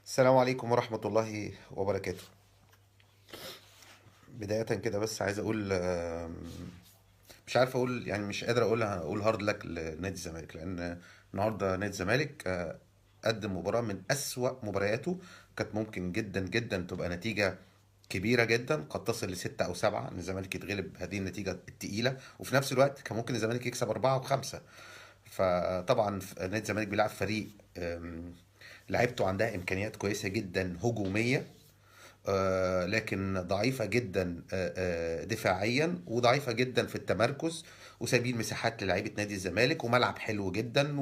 السلام عليكم ورحمة الله وبركاته. بداية كده بس عايز أقول مش عارف أقول، يعني مش قادر أقول هارد لك لنادي الزمالك، لأن النهاردة نادي الزمالك قدم مباراة من أسوأ مبارياته. كانت ممكن جدا جدا تبقى نتيجة كبيرة جدا، قد تصل لستة أو سبعة إن الزمالك يتغلب هذه النتيجة التقيلة، وفي نفس الوقت كان ممكن الزمالك يكسب أربعة وخمسة. فطبعا نادي الزمالك بيلعب فريق لعيبته عندها إمكانيات كويسة جدا هجومية، لكن ضعيفة جدا دفاعيا، وضعيفة جدا في التمركز، وسايبين مساحات للعيبة نادي الزمالك، وملعب حلو جدا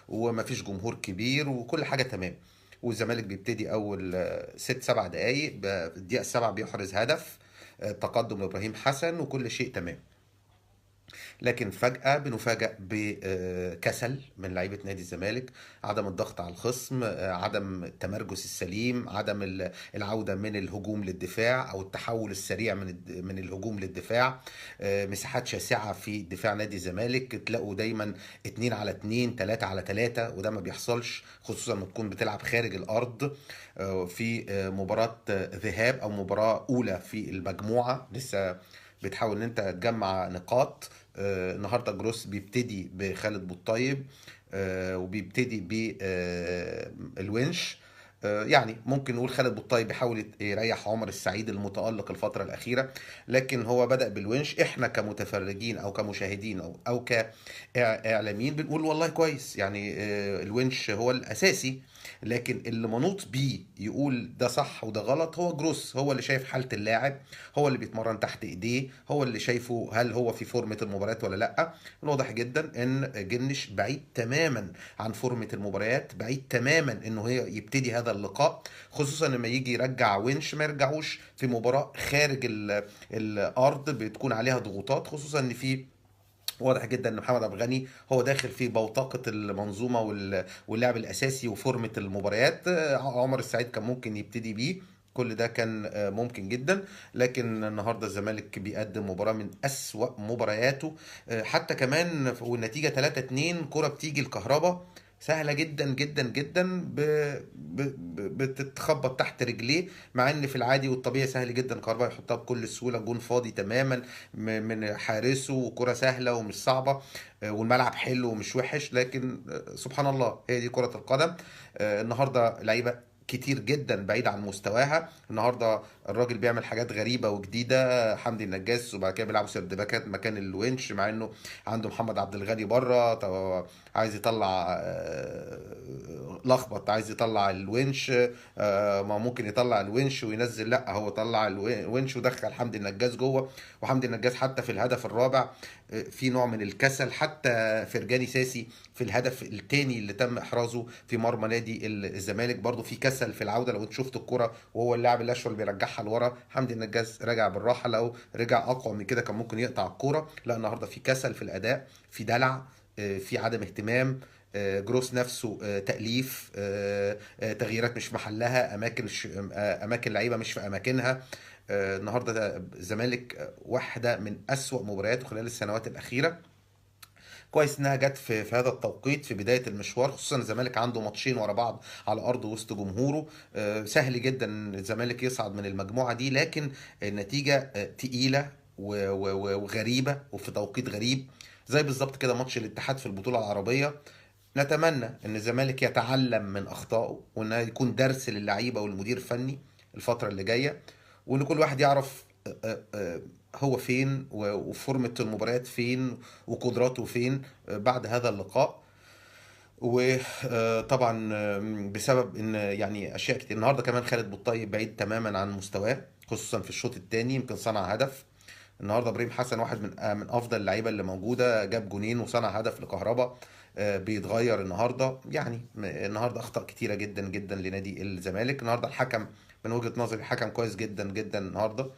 ومفيش جمهور كبير وكل حاجة تمام. والزمالك بيبتدي أول ست سبع دقايق، الدقيقة السبعة بيحرز هدف تقدم إبراهيم حسن وكل شيء تمام. لكن فجأة بنفاجأ بكسل من لعيبة نادي الزمالك، عدم الضغط على الخصم، عدم التمركز السليم، عدم العودة من الهجوم للدفاع أو التحول السريع من الهجوم للدفاع. مساحات شاسعة في دفاع نادي الزمالك، تلاقوا دايما اتنين على اتنين، تلاتة على تلاتة، وده ما بيحصلش خصوصا لما تكون بتلعب خارج الأرض في مباراة ذهاب أو مباراة أولى في المجموعة، لسه بتحاول ان انت تجمع نقاط. النهارده جروس بيبتدي بخالد بوالطيب، وبيبتدي بالونش. يعني ممكن نقول خالد بوالطيب بيحاول يريح عمر السعيد المتألق الفترة الأخيرة، لكن هو بدأ بالونش. احنا كمتفرجين أو كمشاهدين أو كإعلاميين بنقول والله كويس، يعني الونش هو الأساسي. لكن اللي منوط بيه يقول ده صح وده غلط هو جروس، هو اللي شايف حالة اللاعب، هو اللي بيتمرن تحت ايديه، هو اللي شايفه هل هو في فورمة المباريات ولا لا. الواضح جدا ان جنش بعيد تماما عن فورمة المباريات، بعيد تماما انه هي يبتدي هذا اللقاء، خصوصا لما يجي يرجع ونش ما يرجعوش في مباراة خارج الارض بتكون عليها ضغوطات، خصوصا ان في واضح جدا ان محمد عبد الغني هو داخل في بوتقه المنظومه واللعب الاساسي وفورمه المباريات. عمر السعيد كان ممكن يبتدي بيه، كل ده كان ممكن جدا. لكن النهارده الزمالك بيقدم مباراه من أسوأ مبارياته. حتى كمان والنتيجه 3-2، كرة بتيجي الكهرباء سهله جدا جدا جدا، بتتخبط تحت رجليه، مع ان في العادي والطبيعي سهل جدا كهربا يحطها بكل سهوله، جون فاضي تماما من حارسه، وكرة سهلة ومش صعبة، والملعب حلو ومش وحش. لكن سبحان الله، هي دي كرة القدم. النهاردة لعيبة كتير جدا بعيد عن مستواها. النهارده الراجل بيعمل حاجات غريبه وجديده، حمدي النجاس، وبعد كده بيلعبوا سيرد باكات مكان الونش، مع انه عنده محمد عبد الغني بره. طب عايز يطلع لخبط، عايز يطلع الونش، ما ممكن يطلع الونش وينزل، لا هو طلع الونش ودخل حمدي النجاس جوه. وحمدي النجاس حتى في الهدف الرابع في نوع من الكسل. حتى فرجاني ساسي في الهدف الثاني اللي تم احرازه في مرمى نادي الزمالك برضو في كسل في العوده، لو انت شفت الكره وهو اللاعب الاشول اللي بيرجعها لورا، حمدي النجاس رجع بالراحه، لو رجع اقوى من كده كان ممكن يقطع الكوره. لا النهارده في كسل في الاداء، في دلع، في عدم اهتمام. جروس نفسه تأليف، تغييرات مش محلها، اماكن لعيبه مش في اماكنها. النهارده الزمالك واحده من أسوأ مبارياته خلال السنوات الاخيره. كويس انها جت في هذا التوقيت في بدايه المشوار، خصوصا الزمالك عنده ماتشين ورا بعض على ارض وسط جمهوره. سهل جدا ان الزمالك يصعد من المجموعه دي، لكن النتيجه تقيله وغريبه وفي توقيت غريب، زي بالظبط كده ماتش الاتحاد في البطوله العربيه. نتمنى ان الزمالك يتعلم من اخطائه، وانه يكون درس للعيبه والمدير الفني الفتره اللي جايه، وان كل واحد يعرف هو فين وفورمة المباريات فين وقدراته فين بعد هذا اللقاء. وطبعا بسبب ان يعني اشياء كتير، النهارده كمان خالد بوالطيب بعيد تماما عن مستواه، خصوصا في الشوط الثاني يمكن صنع هدف. النهارده ابراهيم حسن واحد من افضل اللعيبه اللي موجوده، جاب جونين وصنع هدف لكهربا. بيتغير النهارده، يعني النهارده اخطاء كتيره جدا جدا لنادي الزمالك. النهارده الحكم من وجهه نظري حكم كويس جدا جدا النهارده،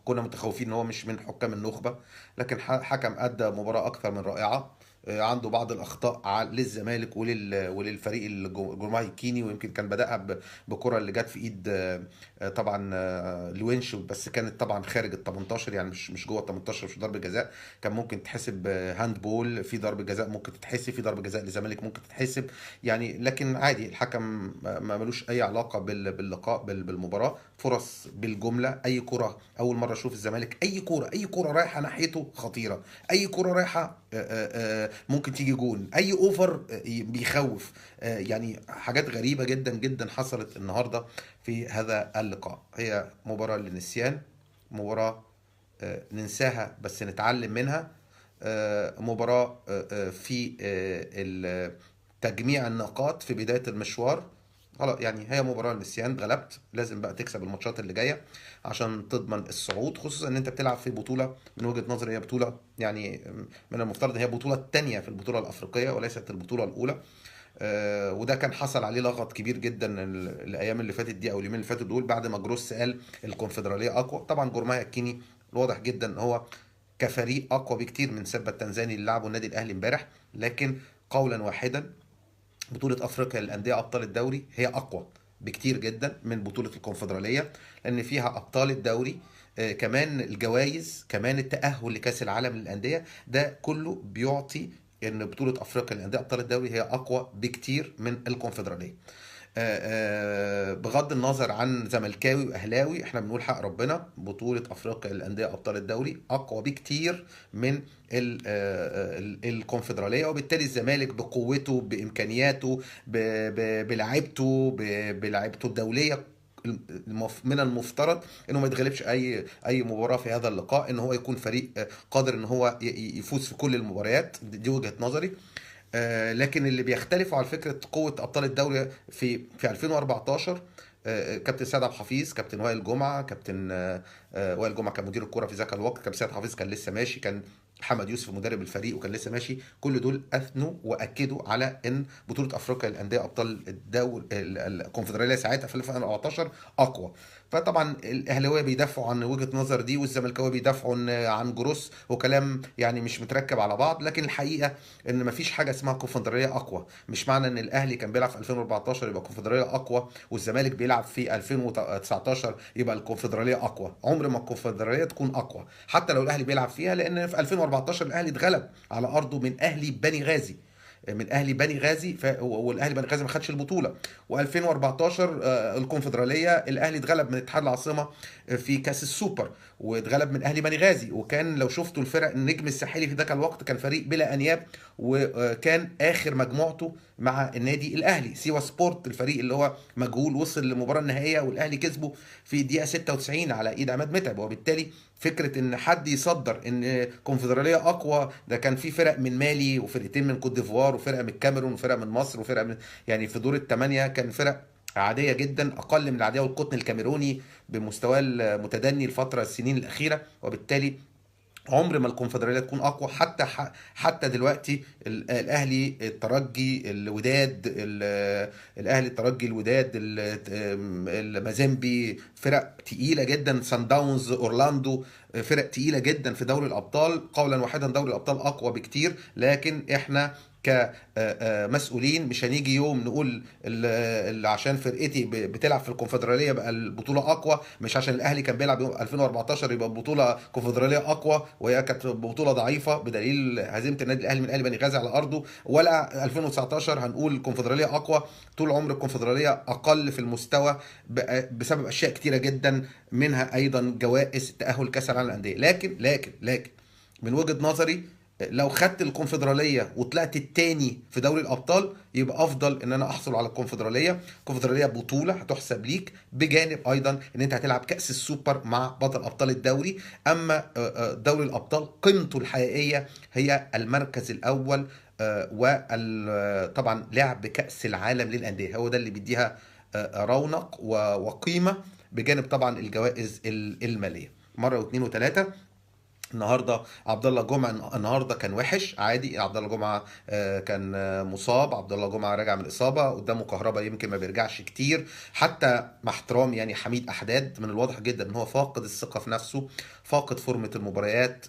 كنا متخوفين ان هو مش من حكام النخبه، لكن حكم ادى مباراه اكثر من رائعه. عنده بعض الاخطاء للزمالك وللفريق الجماعي الكيني، ويمكن كان بدأها بكرة اللي جت في ايد طبعا لوينش، بس كانت طبعا خارج ال 18، يعني مش جوه ال 18، مش ضربة جزاء. كان ممكن تحسب هاند بول، في ضربة جزاء ممكن تتحسب، في ضربة جزاء للزمالك ممكن تتحسب يعني. لكن عادي، الحكم ما ملوش اي علاقة باللقاء بالمباراة. فرص بالجملة، اي كرة اول مرة اشوف الزمالك، اي كرة رايحة ناحيته خطيرة، اي كرة رايحة ممكن تيجي جون، اي اوفر بيخوف. يعني حاجات غريبة جدا جدا حصلت النهاردة في هذا اللقاء. هي مباراة للنسيان، مباراة ننساها بس نتعلم منها، مباراة في تجميع النقاط في بداية المشوار. خلاص يعني، هي مباراة للنسيان، غلبت لازم بقى تكسب الماتشات اللي جاية عشان تضمن الصعود، خصوصا ان انت بتلعب في بطولة من وجهة نظري هي بطولة يعني من المفترض ان هي البطولة التانية في البطولة الأفريقية وليست البطولة الأولى. وده كان حصل عليه لغط كبير جدا الايام اللي فاتت دي او اليومين اللي فاتوا دول، بعد ما جروس قال الكونفدراليه اقوى. طبعا جورمايا الكيني واضح جدا ان هو كفريق اقوى بكتير من سيمبا التنزاني اللي لعبوا النادي الاهلي امبارح. لكن قولا واحدا، بطوله افريقيا للانديه ابطال الدوري هي اقوى بكتير جدا من بطوله الكونفدراليه، لان فيها ابطال الدوري، كمان الجوائز، كمان التأهل لكأس العالم للأندية، ده كله بيعطي ان بطولة افريقيا للأندية ابطال الدوري هي اقوى بكتير من الكونفدرالية. بغض النظر عن زملكاوي واهلاوي، احنا بنقول حق ربنا، بطولة افريقيا للانديه ابطال الدوري اقوى بكتير من الكونفدراليه، وبالتالي الزمالك بقوته بامكانياته بلعيبته الدوليه، من المفترض انه ما يتغلبش اي مباراه في هذا اللقاء، ان هو يكون فريق قادر ان هو يفوز في كل المباريات. دي وجهة نظري. لكن اللي بيختلفوا على فكره قوه ابطال الدوري في 2014، كابتن سيد عبد الحفيظ، كابتن وائل جمعه، كابتن وائل جمعه كان مدير الكره في ذاك الوقت، كابتن سيد عبد الحفيظ كان لسه ماشي، كان محمد يوسف مدرب الفريق وكان لسه ماشي. كل دول اثنوا واكدوا على ان بطوله افريقيا للانديه ابطال الدوري الكونفدراليه ساعتها في 2014 اقوى. فطبعا الاهلاويه بيدافعوا عن وجهه نظر دي، والزملكاويه بيدافعوا عن جروس، وكلام يعني مش متركب على بعض. لكن الحقيقه ان مفيش حاجه اسمها كونفدراليه اقوى. مش معنى ان الاهلي كان بيلعب في 2014 يبقى الكونفدراليه اقوى، والزمالك بيلعب في 2019 يبقى الكونفدراليه اقوى. عمر ما الكونفدراليه تكون اقوى حتى لو الاهلي بيلعب فيها، لان في 2014 الاهلي اتغلب على ارضه من اهلي بني غازي، والاهلي بني غازي ما خدش البطوله. و2014 الكونفدراليه الاهلي اتغلب من اتحاد العاصمه في كاس السوبر، واتغلب من اهلي بني غازي. وكان لو شفتوا الفرق، النجم الساحلي في ذاك الوقت كان فريق بلا انياب، وكان اخر مجموعته مع النادي الاهلي. سيوا سبورت الفريق اللي هو مجهول وصل للمباراه النهائيه والاهلي كسبه في الدقيقه 96 على ايد عماد متعب. وبالتالي فكره ان حد يصدر ان كونفدراليه اقوى، ده كان في فرق من مالي وفرقتين من كوت ديفوار وفرقه من الكاميرون وفرقه من مصر وفرقه من، يعني في دور الثمانيه كان فرق عاديه جدا، اقل من العاديه، والقطن الكاميروني بمستواه المتدني السنين الاخيره. وبالتالي عمر ما الكونفدراليه تكون اقوى. حتى دلوقتي الاهلي، الترجي، الوداد، الاهلي، الترجي، الوداد، المازيمبي، فرق تقيله جدا، سان داونز، اورلاندو، فرق تقيله جدا في دوري الابطال. قولا واحدا دوري الابطال اقوى بكتير. لكن احنا كمسؤولين مش هنيجي يوم نقول عشان فرقتي بتلعب في الكونفدراليه بقى البطوله اقوى، مش عشان الاهلي كان بيلعب يوم 2014 يبقى البطوله كونفدراليه اقوى، وهي كانت بطوله ضعيفه بدليل هزيمه النادي الاهلي من اهلي بني غازي على ارضه. ولا 2019 هنقول الكونفدراليه اقوى. طول عمر الكونفدراليه اقل في المستوى بسبب اشياء كتيره جدا، منها ايضا جوائز التاهل كاس العالم للانديه. لكن من وجهة نظري، لو خدت الكونفدراليه وطلعت التاني في دوري الابطال يبقى افضل ان انا احصل على الكونفدراليه. الكونفدراليه بطوله هتحسب ليك، بجانب ايضا ان انت هتلعب كاس السوبر مع بطل ابطال الدوري. اما دوري الابطال قيمته الحقيقيه هي المركز الاول، وطبعا لعب كاس العالم للانديه، هو ده اللي بيديها رونق وقيمه، بجانب طبعا الجوائز الماليه. مره واثنين وثلاثه، النهارده عبد الله جمعه النهارده كان وحش عادي. عبد الله جمعه كان مصاب. عبد الله جمعه راجع من الاصابه، قدامه كهربا يمكن ما بيرجعش كتير. حتى مع احترامي يعني حميد احداد من الواضح جدا ان هو فاقد الثقه في نفسه، فاقد فورمه المباريات،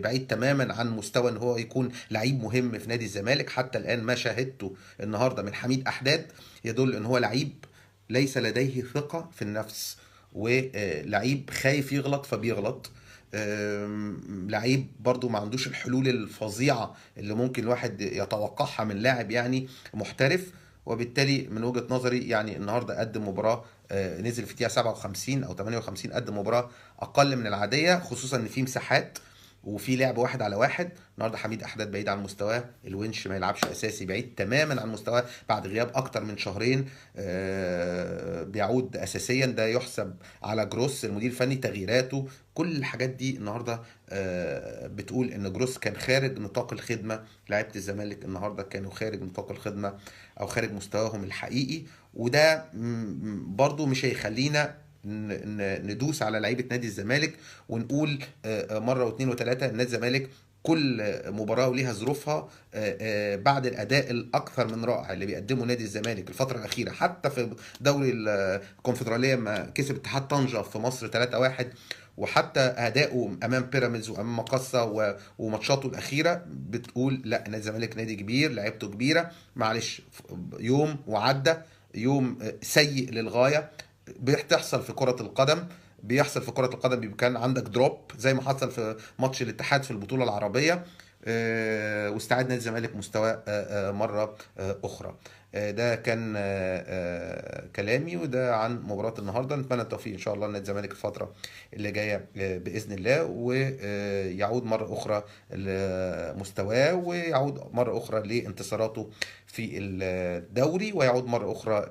بعيد تماما عن مستوى ان هو يكون لعيب مهم في نادي الزمالك. حتى الان ما شاهدته النهارده من حميد احداد يدل ان هو لعيب ليس لديه ثقه في النفس، ولعيب خايف يغلط فبيغلط. لعيب برضو ما عندوش الحلول الفظيعة اللي ممكن الواحد يتوقعها من لاعب يعني محترف. وبالتالي من وجهة نظري يعني النهارده قدم مباراة، نزل في دقيقة 57 او 58 قدم مباراة اقل من العادية، خصوصا ان في مساحات وفي لعب واحد على واحد. النهارده حميد احداد بعيد عن مستواه، الونش ما يلعبش اساسي، بعيد تماما عن مستواه بعد غياب اكتر من شهرين. بيعود اساسيا، ده يحسب على جروس المدير الفني، تغييراته، كل الحاجات دي النهارده بتقول ان جروس كان خارج نطاق الخدمه. لعيبه الزمالك النهارده كانوا خارج نطاق الخدمه او خارج مستواهم الحقيقي. وده برضو مش هيخلينا ندوس على لعيبه نادي الزمالك ونقول مره واثنين وثلاثه نادي الزمالك كل مباراه وليها ظروفها. بعد الاداء الاكثر من رائع اللي بيقدمه نادي الزمالك الفتره الاخيره، حتى في دوري الكونفدراليه ما كسب اتحاد طنجه في مصر 3-1، وحتى اداؤه امام بيراميدز وامام مقصه وماتشاته الاخيره بتقول لا، نادي الزمالك نادي كبير، لعيبته كبيره. معلش، يوم وعدى، يوم سيء للغايه بتحصل في كره القدم. بيحصل في كرة القدم، كان عندك دروب زي ما حصل في ماتش الاتحاد في البطولة العربية. واستعاد نادي الزمالك مستواه مرة أخرى. ده كان كلامي، وده عن مباراة النهاردة. نتمنى التوفيق إن شاء الله لنادي الزمالك الفترة اللي جاية بإذن الله، ويعود مرة أخرى لمستواه، ويعود مرة أخرى لانتصاراته في الدوري، ويعود مرة أخرى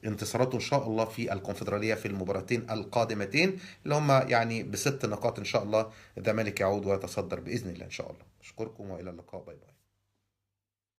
انتصاراته ان شاء الله في الكونفدراليه في المباراتين القادمتين اللي هم يعني ب6 نقاط ان شاء الله. الزمالك يعود ويتصدر باذن الله ان شاء الله. اشكركم والى اللقاء، باي باي.